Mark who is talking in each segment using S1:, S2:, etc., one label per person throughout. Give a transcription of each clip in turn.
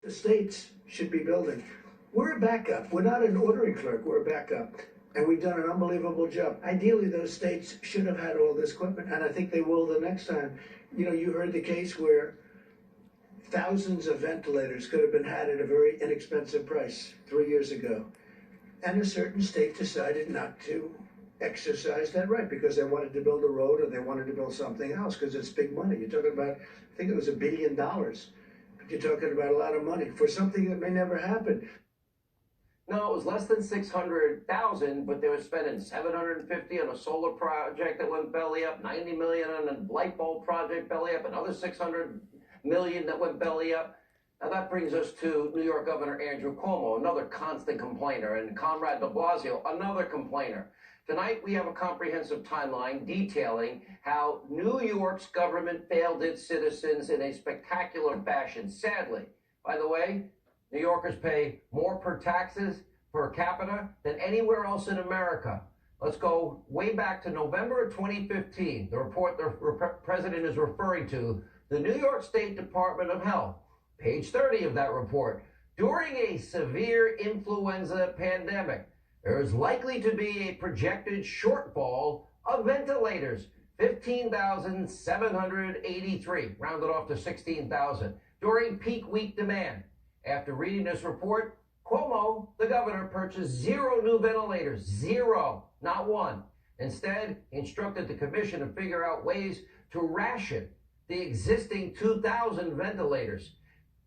S1: the states should be building. We're a backup. We're not an ordering clerk. We're a backup. And we've done an unbelievable job. Ideally, those states should have had all this equipment, and I think they will the next time. You know, you heard the case where thousands of ventilators could have been had at a very inexpensive price 3 years ago. And a certain state decided not to exercise that right because they wanted to build a road or they wanted to build something else because it's big money. You're talking about, I think it was $1 billion. But you're talking about a lot of money for something that may never happen.
S2: No, it was less than 600,000, but they were spending 750 on a solar project that went belly up, 90 million on a light bulb project belly up, another 600 million that went belly up. Now that brings us to New York Governor Andrew Cuomo, another constant complainer, and Conrad de Blasio, another complainer. Tonight we have a comprehensive timeline detailing how New York's government failed its citizens in a spectacular fashion. Sadly, by the way, New Yorkers pay more per capita than anywhere else in America. Let's go way back to November of 2015. The report the president is referring to, the New York State Department of Health, page 30 of that report. During a severe influenza pandemic, there is likely to be a projected shortfall of ventilators, 15,783, rounded off to 16,000, during peak week demand. After reading this report, Cuomo, the governor, purchased 0 new ventilators. 0, not one. Instead, he instructed the commission to figure out ways to ration the existing 2,000 ventilators.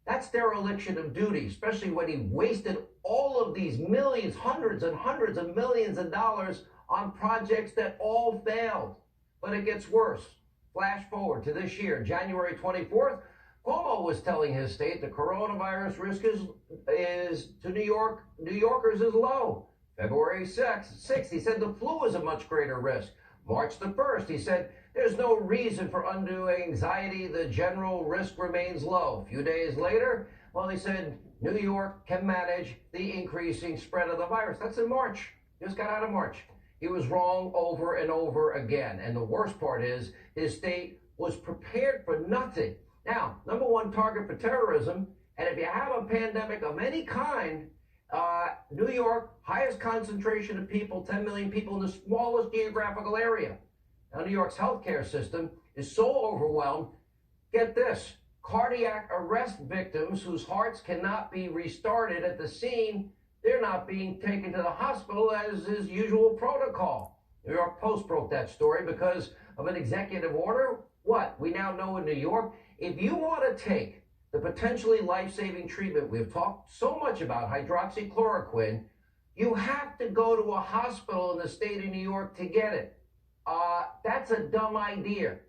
S2: That's dereliction of duty, especially when he wasted all of these millions, hundreds and hundreds of millions of dollars on projects that all failed. But it gets worse. Flash forward to this year, January 24th, Cuomo was telling his state the coronavirus risk is to New Yorkers is low. February 6th, he said the flu is a much greater risk. March the 1st, he said there's no reason for undue anxiety. The general risk remains low. A few days later, well, he said New York can manage the increasing spread of the virus. That's in March. Just got out of March. He was wrong over and over again. And the worst part is his state was prepared for nothing. Now, number one target for terrorism, and if you have a pandemic of any kind, New York, highest concentration of people, 10 million people in the smallest geographical area. Now, New York's healthcare system is so overwhelmed, get this, cardiac arrest victims whose hearts cannot be restarted at the scene, they're not being taken to the hospital as is usual protocol. New York Post broke that story because of an executive order. What? We now know in New York, if you want to take the potentially life-saving treatment we've talked so much about, hydroxychloroquine, you have to go to a hospital in the state of New York to get it. That's a dumb idea.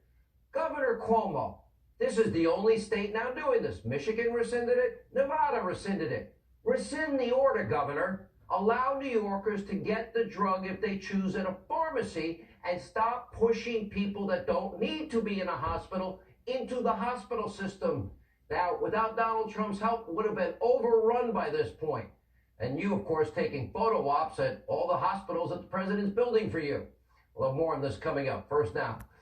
S2: Governor Cuomo, this is the only state now doing this. Michigan rescinded it. Nevada rescinded it. Rescind the order, Governor. Allow New Yorkers to get the drug if they choose at a pharmacy and stop pushing people that don't need to be in a hospital into the hospital system. Now, without Donald Trump's help, it would have been overrun by this point. And you, of course, taking photo ops at all the hospitals that the president's building for you. We'll have more on this coming up. First now.